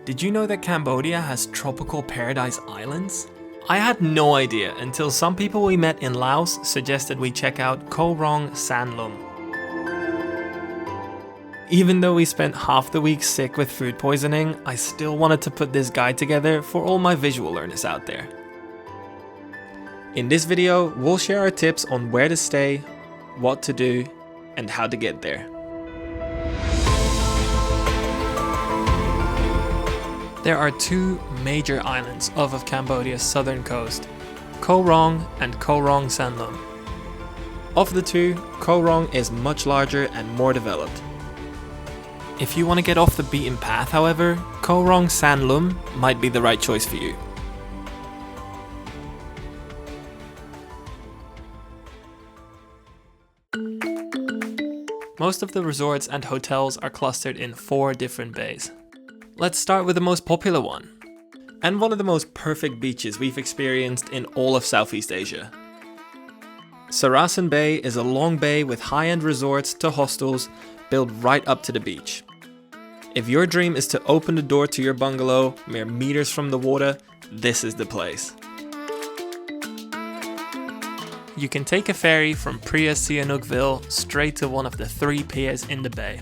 Did you know that Cambodia has tropical paradise islands? I had no idea until some people we met in Laos suggested we check out Koh Rong Sanloem. Even though we spent half the week sick with food poisoning, I still wanted to put this guide together for all my visual learners out there. In this video, we'll share our tips on where to stay, what to do, and how to get there. There are two major islands off of Cambodia's southern coast, Koh Rong and Koh Rong Sanloem. Of the two, Koh Rong is much larger and more developed. If you want to get off the beaten path, however, Koh Rong Sanloem might be the right choice for you. Most of the resorts and hotels are clustered in 4 different bays. Let's start with the most popular one, and one of the most perfect beaches we've experienced in all of Southeast Asia. Saracen Bay is a long bay with high-end resorts to hostels built right up to the beach. If your dream is to open the door to your bungalow mere meters from the water, this is the place. You can take a ferry from Pria Sihanoukville straight to one of the 3 piers in the bay.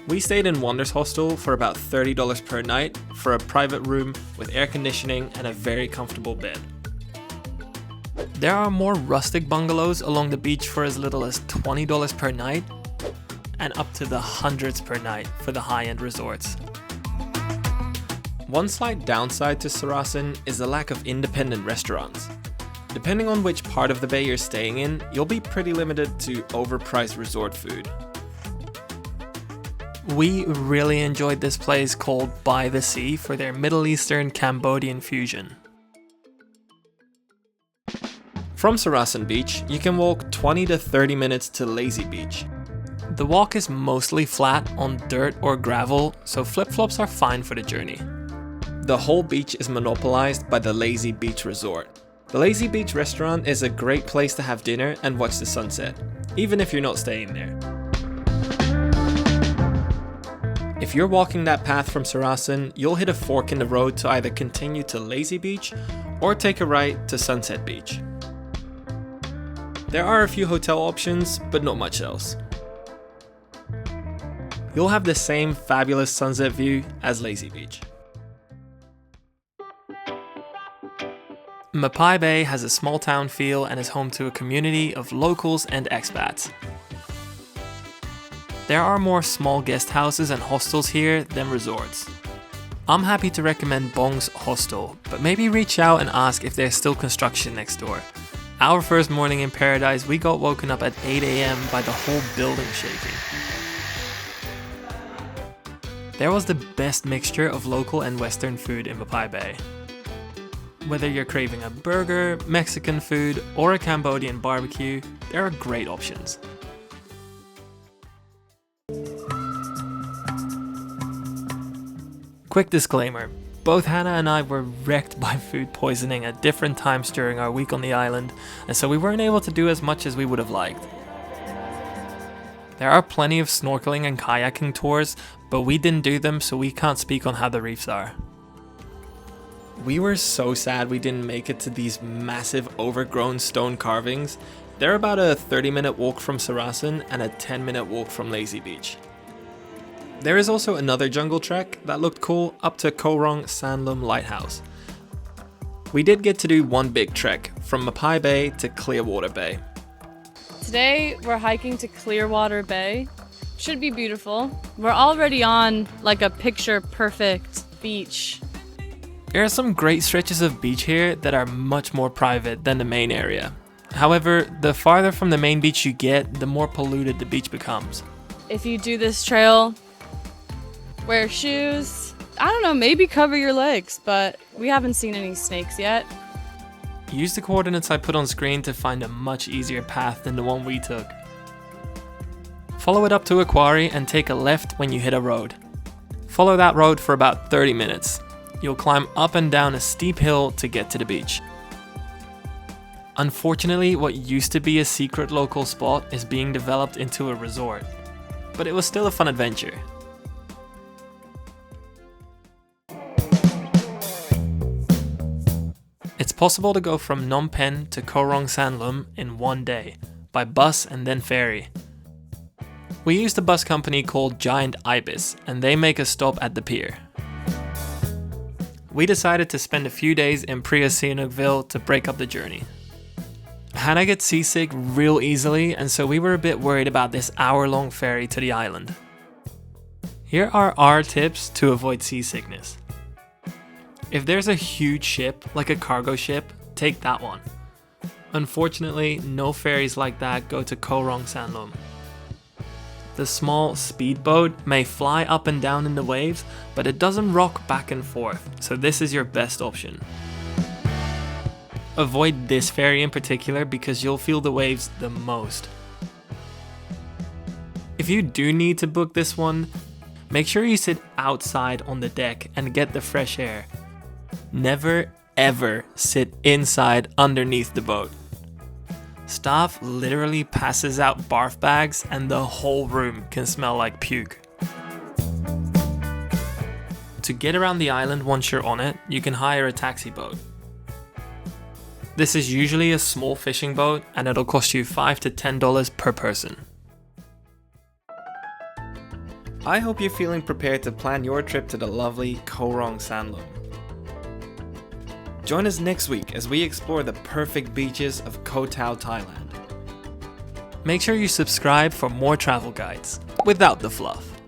We stayed in Wonders Hostel for about $30 per night for a private room with air conditioning and a very comfortable bed. There are more rustic bungalows along the beach for as little as $20 per night and up to the hundreds per night for the high-end resorts. One slight downside to Saracen is the lack of independent restaurants. Depending on which part of the bay you're staying in, you'll be pretty limited to overpriced resort food. We really enjoyed this place called By the Sea for their Middle Eastern Cambodian fusion. From Saracen Beach, you can walk 20 to 30 minutes to Lazy Beach. The walk is mostly flat on dirt or gravel, so flip-flops are fine for the journey. The whole beach is monopolized by the Lazy Beach Resort. The Lazy Beach restaurant is a great place to have dinner and watch the sunset, even if you're not staying there. If you're walking that path from Saracen, you'll hit a fork in the road to either continue to Lazy Beach or take a right to Sunset Beach. There are a few hotel options, but not much else. You'll have the same fabulous sunset view as Lazy Beach. Mapai Bay has a small town feel and is home to a community of locals and expats. There are more small guest houses and hostels here than resorts. I'm happy to recommend Bong's Hostel, but maybe reach out and ask if there's still construction next door. Our first morning in paradise, we got woken up at 8 AM by the whole building shaking. There was the best mixture of local and Western food in Mapai Bay. Whether you're craving a burger, Mexican food, or a Cambodian barbecue, there are great options. Quick disclaimer, both Hannah and I were wrecked by food poisoning at different times during our week on the island, and so we weren't able to do as much as we would have liked. There are plenty of snorkeling and kayaking tours, but we didn't do them, so we can't speak on how the reefs are. We were so sad we didn't make it to these massive overgrown stone carvings. They're about a 30-minute walk from Saracen and a 10-minute walk from Lazy Beach. There is also another jungle trek that looked cool up to Koh Rong Sanloem Lighthouse. We did get to do one big trek from Mapai Bay to Clearwater Bay. Today we're hiking to Clearwater Bay. Should be beautiful. We're already on like a picture perfect beach. There are some great stretches of beach here that are much more private than the main area. However, the farther from the main beach you get, the more polluted the beach becomes. If you do this trail, wear shoes. I don't know, maybe cover your legs, but we haven't seen any snakes yet. Use the coordinates I put on screen to find a much easier path than the one we took. Follow it up to a quarry and take a left when you hit a road. Follow that road for about 30 minutes. You'll climb up and down a steep hill to get to the beach. Unfortunately, what used to be a secret local spot is being developed into a resort, but it was still a fun adventure. possible to go from Phnom Penh to Koh Rong Sanloem in one day, by bus and then ferry. We used a bus company called Giant Ibis, and they make a stop at the pier. We decided to spend a few days in Sihanoukville to break up the journey. Hannah gets seasick real easily, and so we were a bit worried about this hour-long ferry to the island. Here are our tips to avoid seasickness. If there's a huge ship, like a cargo ship, take that one. Unfortunately, no ferries like that go to Koh Rong Sanloem. The small speedboat may fly up and down in the waves, but it doesn't rock back and forth, so this is your best option. Avoid this ferry in particular because you'll feel the waves the most. If you do need to book this one, make sure you sit outside on the deck and get the fresh air. Never ever sit inside underneath the boat. Staff literally passes out barf bags and the whole room can smell like puke. To get around the island once you're on it, you can hire a taxi boat. This is usually a small fishing boat and it'll cost you $5 to $10 per person. I hope you're feeling prepared to plan your trip to the lovely Koh Rong Sanloem. Join us next week as we explore the perfect beaches of Koh Tao, Thailand. Make sure you subscribe for more travel guides, without the fluff.